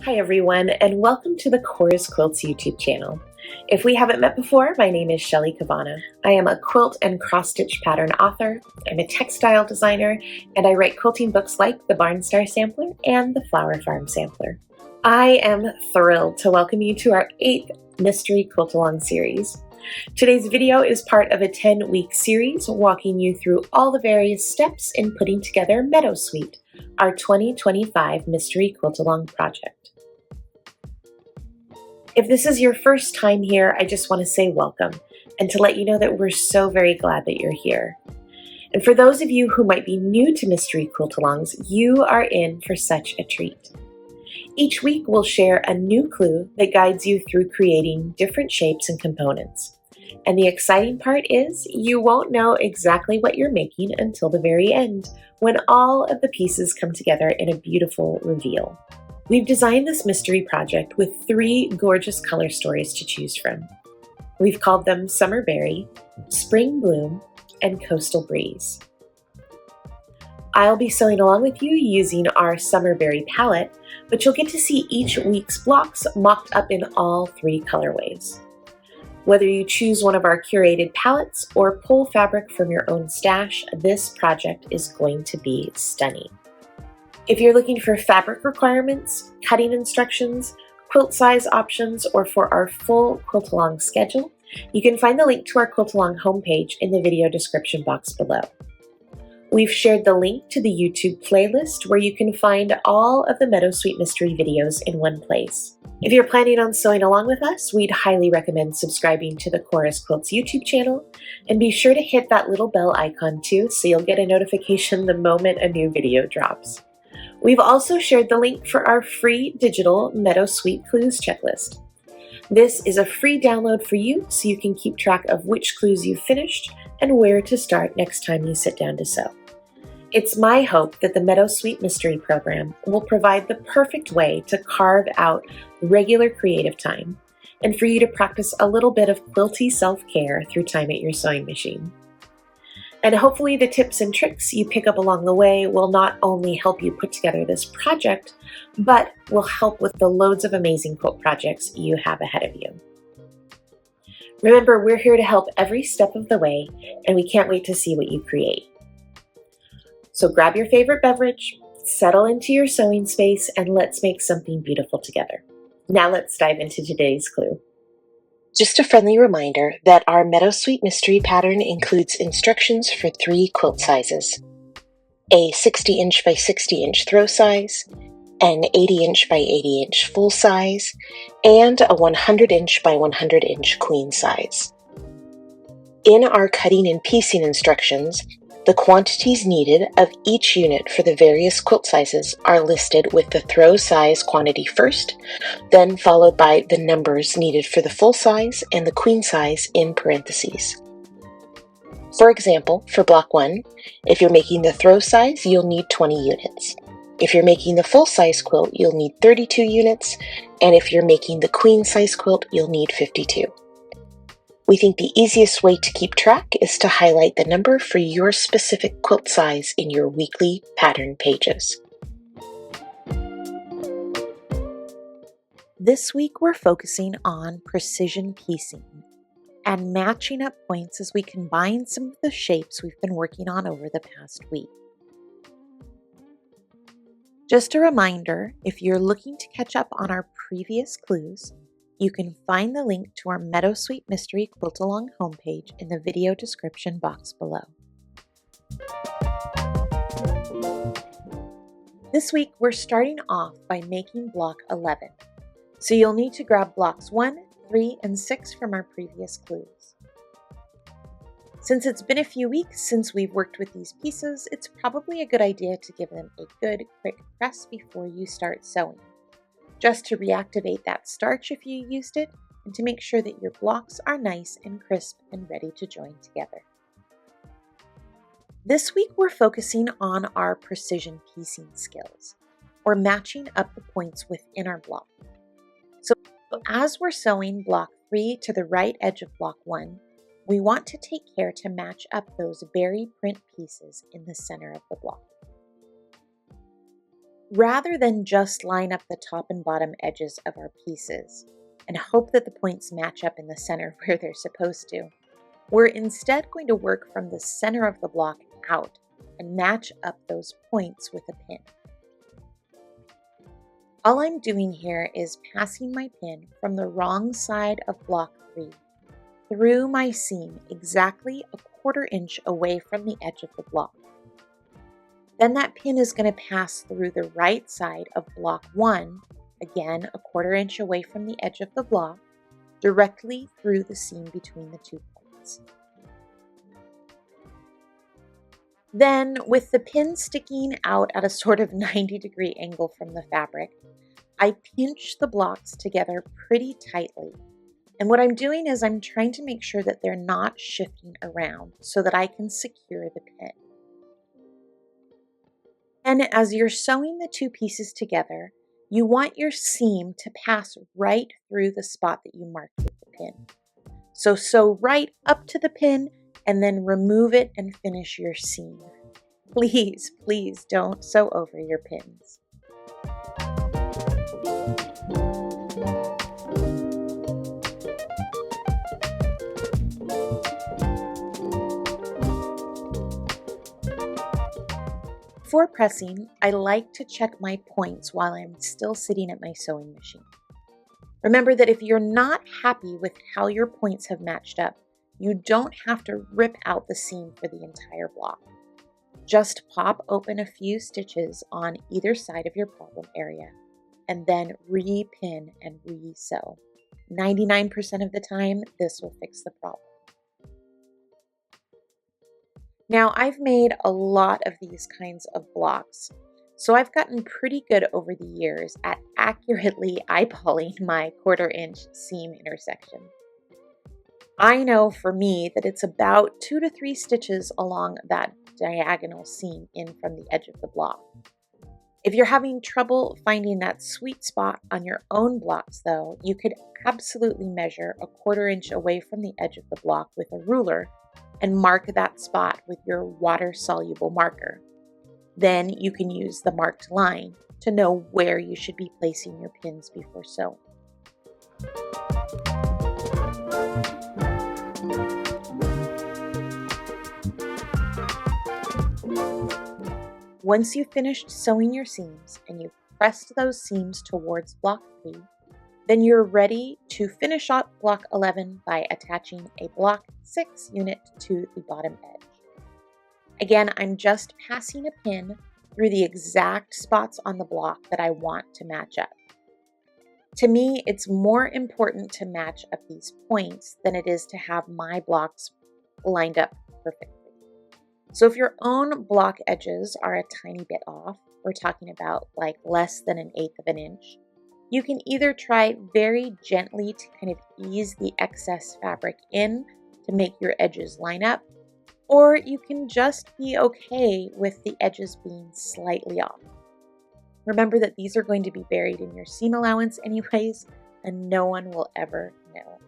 Hi everyone, and welcome to the Chorus Quilts YouTube channel. If we haven't met before, my name is Shelley Cavanna. I am a quilt and cross-stitch pattern author, I'm a textile designer, and I write quilting books like the Barnstar Sampler and the Flower Farm Sampler. I am thrilled to welcome you to our 8th Mystery Quilt Along series. Today's video is part of a 10-week series walking you through all the various steps in putting together Meadowsweet, our 2025 Mystery Quilt Along project. If this is your first time here, I just want to say welcome and to let you know that we're so very glad that you're here. And for those of you who might be new to Mystery Quilt Alongs, you are in for such a treat. Each week we'll share a new clue that guides you through creating different shapes and components. And the exciting part is you won't know exactly what you're making until the very end, when all of the pieces come together in a beautiful reveal. We've designed this mystery project with 3 gorgeous color stories to choose from. We've called them Summer Berry, Spring Bloom, and Coastal Breeze. I'll be sewing along with you using our Summer Berry palette, but you'll get to see each week's blocks mocked up in all 3 colorways. Whether you choose one of our curated palettes or pull fabric from your own stash, this project is going to be stunning. If you're looking for fabric requirements, cutting instructions, quilt size options, or for our full Quilt Along schedule, you can find the link to our Quilt Along homepage in the video description box below. We've shared the link to the YouTube playlist where you can find all of the Meadowsweet Mystery videos in one place. If you're planning on sewing along with us, we'd highly recommend subscribing to the Chorus Quilts YouTube channel, and be sure to hit that little bell icon too so you'll get a notification the moment a new video drops. We've also shared the link for our free digital Meadowsweet Clues checklist. This is a free download for you so you can keep track of which clues you've finished and where to start next time you sit down to sew. It's my hope that the Meadowsweet Mystery Program will provide the perfect way to carve out regular creative time and for you to practice a little bit of quilty self-care through time at your sewing machine. And hopefully the tips and tricks you pick up along the way will not only help you put together this project, but will help with the loads of amazing quilt projects you have ahead of you. Remember, we're here to help every step of the way, and we can't wait to see what you create. So grab your favorite beverage, settle into your sewing space, and let's make something beautiful together. Now let's dive into today's clue. Just a friendly reminder that our Meadowsweet Mystery pattern includes instructions for 3 quilt sizes: a 60-inch by 60-inch throw size, an 80-inch by 80-inch full size, and a 100-inch by 100-inch queen size. In our cutting and piecing instructions, the quantities needed of each unit for the various quilt sizes are listed with the throw size quantity first, then followed by the numbers needed for the full size and the queen size in parentheses. For example, for block 1, if you're making the throw size, you'll need 20 units. If you're making the full size quilt, you'll need 32 units, and if you're making the queen size quilt, you'll need 52. We think the easiest way to keep track is to highlight the number for your specific quilt size in your weekly pattern pages. This week we're focusing on precision piecing and matching up points as we combine some of the shapes we've been working on over the past week. Just a reminder, if you're looking to catch up on our previous clues, you can find the link to our Meadowsweet Mystery Quilt Along homepage in the video description box below. This week, we're starting off by making block 11. So you'll need to grab blocks 1, 3, and 6 from our previous clues. Since it's been a few weeks since we've worked with these pieces, it's probably a good idea to give them a good, quick press before you start sewing, just to reactivate that starch if you used it, and to make sure that your blocks are nice and crisp and ready to join together. This week we're focusing on our precision piecing skills, or matching up the points within our block. So as we're sewing block 3 to the right edge of block 1, we want to take care to match up those berry print pieces in the center of the block. Rather than just line up the top and bottom edges of our pieces and hope that the points match up in the center where they're supposed to, we're instead going to work from the center of the block out and match up those points with a pin. All I'm doing here is passing my pin from the wrong side of block 3 through my seam exactly a 1/4 inch away from the edge of the block. Then that pin is going to pass through the right side of block 1, again a 1/4 inch away from the edge of the block, directly through the seam between the 2 points. Then, with the pin sticking out at a sort of 90-degree angle from the fabric, I pinch the blocks together pretty tightly. And what I'm doing is I'm trying to make sure that they're not shifting around so that I can secure the pin. And as you're sewing the 2 pieces together, you want your seam to pass right through the spot that you marked with the pin. So sew right up to the pin and then remove it and finish your seam. Please, please don't sew over your pins. Before pressing, I like to check my points while I'm still sitting at my sewing machine. Remember that if you're not happy with how your points have matched up, you don't have to rip out the seam for the entire block. Just pop open a few stitches on either side of your problem area and then re-pin and re-sew. 99% of the time, this will fix the problem. Now, I've made a lot of these kinds of blocks, so I've gotten pretty good over the years at accurately eyeballing my 1/4 inch seam intersection. I know for me that it's about 2 to 3 stitches along that diagonal seam in from the edge of the block. If you're having trouble finding that sweet spot on your own blocks though, you could absolutely measure a 1/4 inch away from the edge of the block with a ruler and mark that spot with your water-soluble marker. Then you can use the marked line to know where you should be placing your pins before sewing. Once you've finished sewing your seams and you've pressed those seams towards block 3, then you're ready to finish up block 11 by attaching a block 6 unit to the bottom edge. Again, I'm just passing a pin through the exact spots on the block that I want to match up. To me, it's more important to match up these points than it is to have my blocks lined up perfectly. So if your own block edges are a tiny bit off, we're talking about like less than 1/8 of an inch, you can either try very gently to kind of ease the excess fabric in to make your edges line up, or you can just be okay with the edges being slightly off. Remember that these are going to be buried in your seam allowance anyways, and no one will ever know.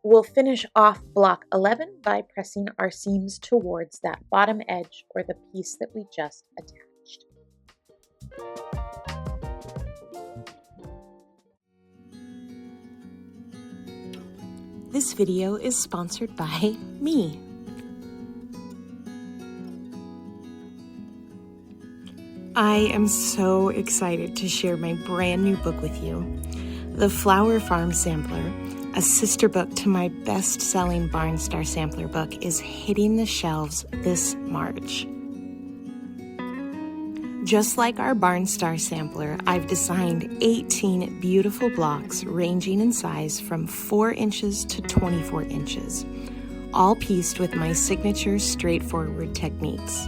We'll finish off block 11 by pressing our seams towards that bottom edge or the piece that we just attached. This video is sponsored by me. I am so excited to share my brand new book with you. The Flower Farm Sampler, a sister book to my best-selling Barnstar Sampler book, is hitting the shelves this March. Just like our Barnstar Sampler, I've designed 18 beautiful blocks ranging in size from 4 inches to 24 inches, all pieced with my signature straightforward techniques.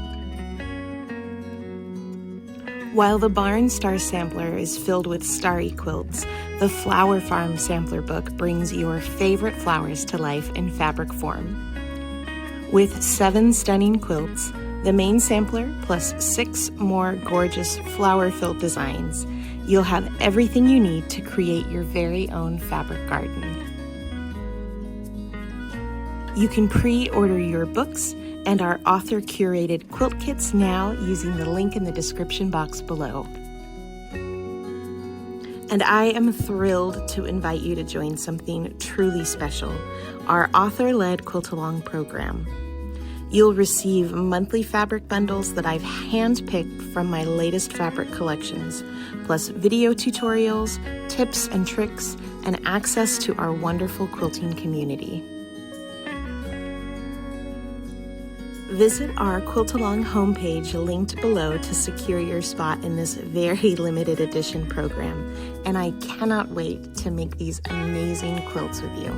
While the Barnstar Sampler is filled with starry quilts, the Flower Farm Sampler book brings your favorite flowers to life in fabric form. With 7 stunning quilts, the main sampler plus 6 more gorgeous flower-filled designs, you'll have everything you need to create your very own fabric garden. You can pre-order your books and our author-curated quilt kits now using the link in the description box below. And I am thrilled to invite you to join something truly special, our author-led Quilt Along program. You'll receive monthly fabric bundles that I've hand-picked from my latest fabric collections, plus video tutorials, tips and tricks, and access to our wonderful quilting community. Visit our Quilt Along homepage linked below to secure your spot in this very limited edition program, and I cannot wait to make these amazing quilts with you.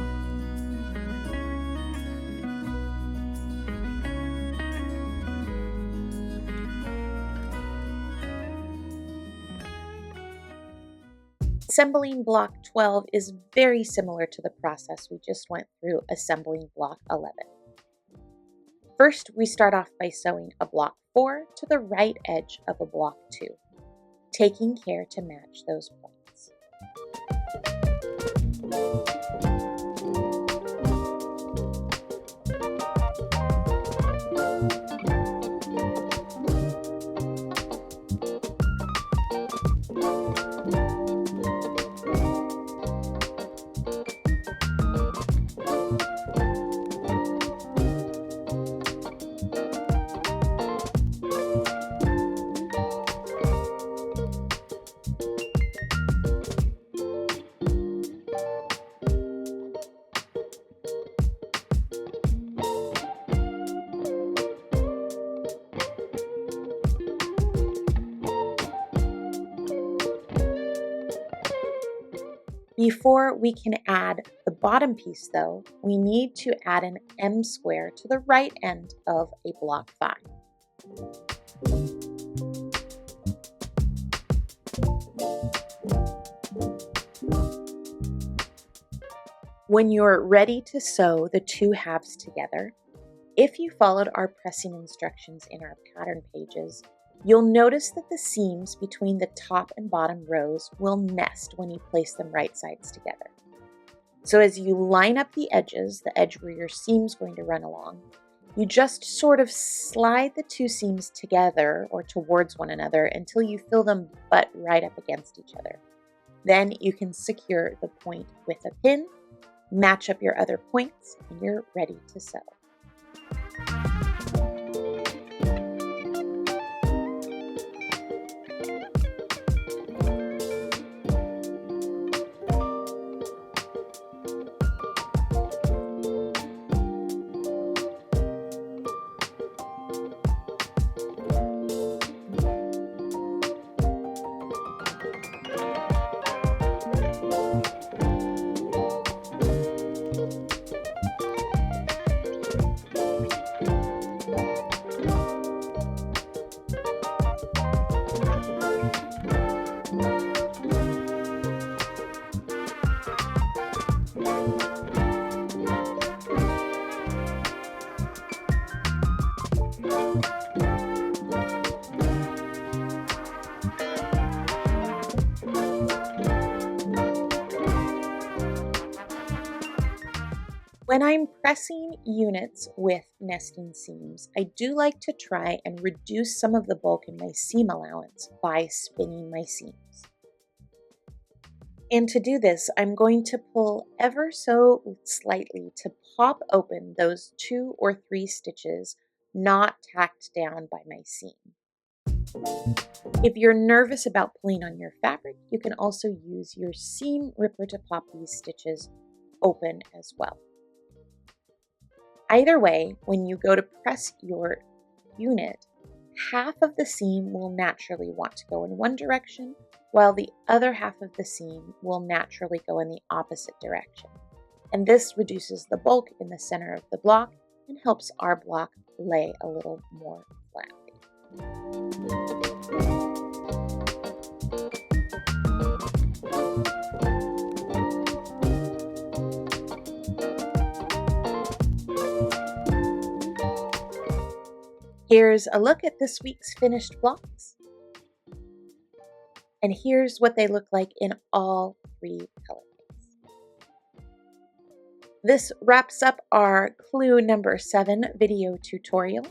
Assembling block 12 is very similar to the process we just went through assembling block 11. First, we start off by sewing a block 4 to the right edge of a block 2, taking care to match those points. Before we can add the bottom piece though, we need to add an M square to the right end of a block 5. When you're ready to sew the 2 halves together, if you followed our pressing instructions in our pattern pages, you'll notice that the seams between the top and bottom rows will nest when you place them right sides together. So as you line up the edges, the edge where your seam's going to run along, you just sort of slide the 2 seams together or towards one another until you feel them butt right up against each other. Then you can secure the point with a pin, match up your other points, and you're ready to sew. When I'm pressing units with nesting seams, I do like to try and reduce some of the bulk in my seam allowance by spinning my seams. And to do this, I'm going to pull ever so slightly to pop open those 2 or 3 stitches not tacked down by my seam. If you're nervous about pulling on your fabric, you can also use your seam ripper to pop these stitches open as well. Either way, when you go to press your unit, half of the seam will naturally want to go in one direction, while the other half of the seam will naturally go in the opposite direction. And this reduces the bulk in the center of the block and helps our block lay a little more flatly. Here's a look at this week's finished blocks. And here's what they look like in all 3 color palettes. This wraps up our clue number 7 video tutorial.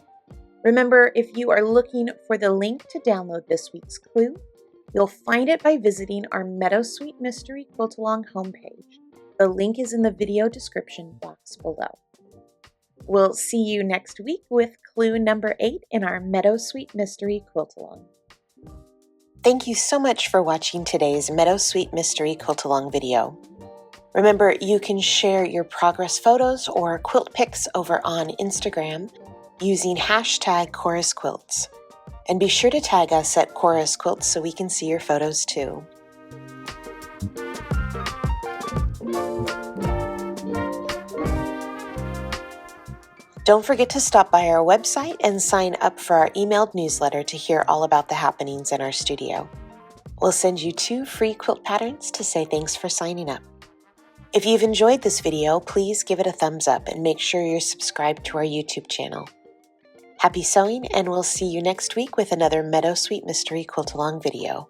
Remember, if you are looking for the link to download this week's clue, you'll find it by visiting our Meadowsweet Mystery Quilt Along homepage. The link is in the video description box below. We'll see you next week with clue number 8 in our Meadowsweet Mystery Quilt Along. Thank you so much for watching today's Meadowsweet Mystery Quilt Along video. Remember, you can share your progress photos or quilt pics over on Instagram using hashtag #ChorusQuilts. And be sure to tag us at Chorus Quilts so we can see your photos too. Don't forget to stop by our website and sign up for our emailed newsletter to hear all about the happenings in our studio. We'll send you 2 free quilt patterns to say thanks for signing up. If you've enjoyed this video, please give it a thumbs up and make sure you're subscribed to our YouTube channel. Happy sewing, and we'll see you next week with another Meadowsweet Mystery Quilt Along video.